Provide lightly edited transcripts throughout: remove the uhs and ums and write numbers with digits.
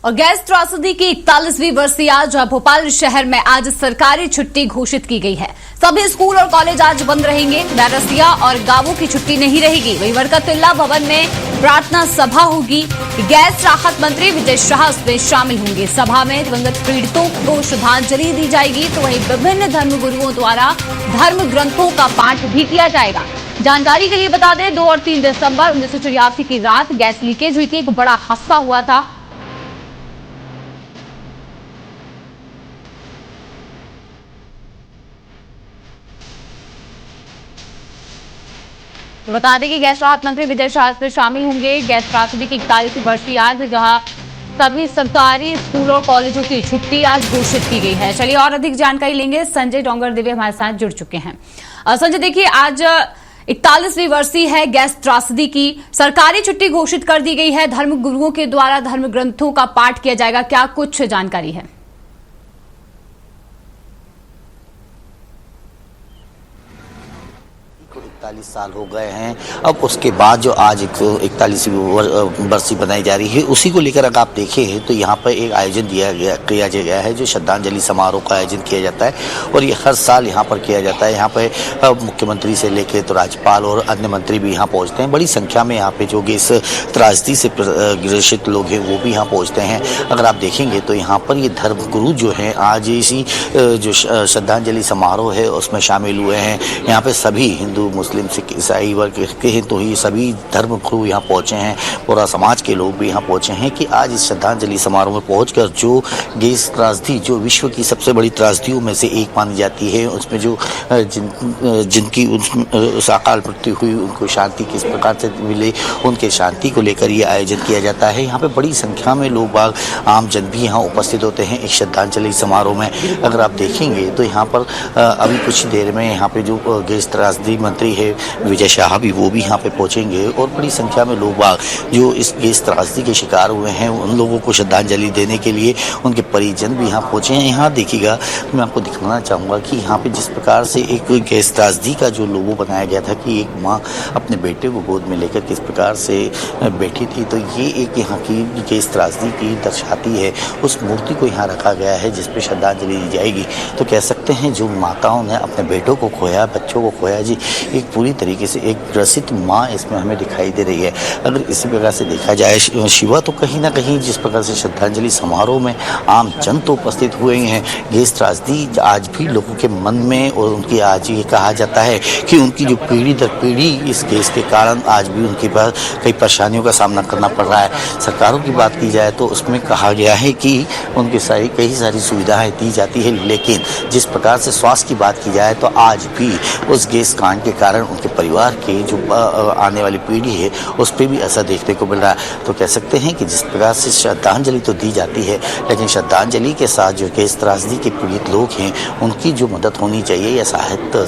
और गैस त्रासदी की 41वीं वर्षगांठ भोपाल शहर में आज सरकारी छुट्टी घोषित की गई है। सभी स्कूल और कॉलेज आज बंद रहेंगे। बैरसिया और गांवों की छुट्टी नहीं रहेगी। वहीं बरकतुल्ला भवन में प्रार्थना सभा होगी। गैस राहत मंत्री विजय शाह इसमें शामिल होंगे। सभा में दिवंगत पीड़ितों को श्रद्धांजलि दी जाएगी। तो वहीं विभिन्न धर्मगुरुओं द्वारा धर्म ग्रंथों का पाठ भी किया जाएगा। जानकारी के लिए बता दें, 2 और 3 दिसंबर 1984 की रात गैस लीकेज हुई थी। एक बड़ा हादसा हुआ था। तो बता दें कि गैस राहत मंत्री विजय शाह इसमें शामिल होंगे। गैस त्रासदी की 41वीं वर्षगांठ जहां सभी सरकारी स्कूलों और कॉलेजों की छुट्टी आज घोषित की गई है। चलिए और अधिक जानकारी लेंगे। संजय डोंगर दिव्य हमारे साथ जुड़ चुके हैं। संजय, देखिए आज 41वीं वर्षी है गैस त्रासदी की, सरकारी छुट्टी घोषित कर दी गई है। धर्म गुरुओं के द्वारा धर्म ग्रंथों का पाठ किया जाएगा। क्या कुछ जानकारी है? 41 साल हो गए हैं। अब उसके बाद जो आज 41वीं बरसी बनाई जा रही है, उसी को लेकर अगर आप देखें तो यहाँ पर एक आयोजन किया गया है जो श्रद्धांजलि समारोह का आयोजन किया जाता है। और ये हर साल यहाँ पर किया जाता है। यहाँ पर मुख्यमंत्री से लेकर तो राज्यपाल और अन्य मंत्री भी यहाँ पहुँचते हैं। बड़ी संख्या में यहाँ पे जो गैस त्रासदी से ग्रसित लोग हैं वो भी यहाँ पहुँचते हैं। अगर आप देखेंगे तो यहाँ पर ये धर्मगुरु जो हैं आज इसी जो श्रद्धांजलि समारोह है उसमें शामिल हुए हैं। यहाँ पे सभी हिंदू, मुस्लिम, सिख, ईसाई वर्ग के हैं तो ये सभी धर्म गुरु यहाँ पहुंचे हैं। पूरा समाज के लोग भी यहाँ पहुंचे हैं कि आज इस श्रद्धांजलि समारोह में पहुंचकर जो गैस त्रासदी जो विश्व की सबसे बड़ी त्रासदियों में से एक मानी जाती है, उसमें जो जिनकी उस अकाल मृत्यु हुई उनको शांति किस प्रकार से मिले, उनके शांति को लेकर ये आयोजन किया जाता है। यहाँ पे बड़ी संख्या में लोग बाग आम जन भी यहाँ उपस्थित होते हैं इस श्रद्धांजलि समारोह में। अगर आप देखेंगे तो यहाँ पर अभी कुछ देर में यहाँ पे जो गैस त्रासदी मंत्री है विजय शाह भी वो भी यहाँ पे पहुंचेंगे। और बड़ी संख्या में लोग बाग जो इस गैस त्रासदी के शिकार हुए हैं उन लोगों को श्रद्धांजलि देने के लिए उनके परिजन भी यहाँ पहुंचे हैं। यहाँ देखिएगा, मैं आपको दिखाना चाहूँगा कि यहाँ पे जिस प्रकार से एक गैस त्रासदी का जो लोगो बनाया गया था कि एक माँ अपने बेटे को गोद में लेकर किस प्रकार से बैठी थी, तो ये एक यहाँ की गैस त्रासदी की दर्शाती है। उस मूर्ति को यहाँ रखा गया है जिस पे श्रद्धांजलि दी जाएगी। तो कह सकते हैं जो माताओं ने अपने बेटों को खोया, बच्चों को खोया जी, एक पूरी तरीके से एक ग्रसित माँ इसमें हमें दिखाई दे रही है। अगर इसी प्रकार से देखा जाए शिवा, तो कहीं ना कहीं जिस प्रकार से श्रद्धांजलि समारोह में आम जन तो उपस्थित हुए हैं, गैस त्रासदी आज भी लोगों के मन में और उनकी आज ये कहा जाता है कि उनकी जो पीढ़ी दर पीढ़ी इस गैस के कारण आज भी उनके पास कई परेशानियों का सामना करना पड़ रहा है। सरकारों की बात की जाए तो उसमें कहा गया है कि उनकी कई सारी सुविधाएं दी जाती है, लेकिन जिस प्रकार से स्वास्थ्य की बात की जाए तो आज भी उस गैस कांड के कारण उनके परिवार के जो आने वाली पीढ़ी है उस पर भी असर देखने को मिल रहा है। तो कह सकते हैं कि जिस प्रकार से श्रद्धांजलि तो दी जाती है, लेकिन श्रद्धांजलि के साथ जो गैस त्रासदी के पीड़ित लोग हैं उनकी जो मदद होनी चाहिए या सहायता,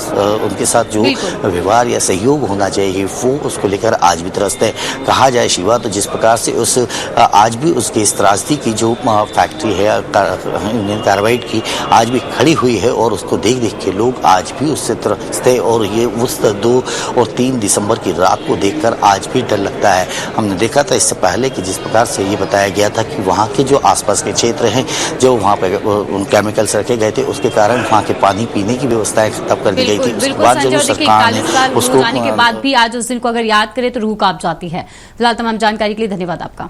उनके साथ जो व्यवहार या सहयोग होना चाहिए वो उसको लेकर आज भी त्रस्त है। कहा जाए शिवा, तो जिस प्रकार से आज भी उस गैस त्रासदी की जो फैक्ट्री है यूनियन कार्बाइड की आज भी खड़ी हुई है और उसको देख देख के लोग आज भी उससे त्रस्त है। और ये उस 2 और 3 दिसंबर की रात को देखकर आज भी डर लगता है। हमने देखा था इससे पहले कि जिस प्रकार से ये बताया गया था कि वहाँ के जो आसपास के क्षेत्र हैं जो वहाँ पे केमिकल्स रखे गए थे उसके कारण वहाँ के पानी पीने की व्यवस्थाएं खत्म कर दी गई थी। उसके बाद जो सरकार ने उसको जाने के बाद भी आज उस दिन को अगर याद करें तो रूह कांप जाती है। फिलहाल तमाम जानकारी के लिए धन्यवाद आपका।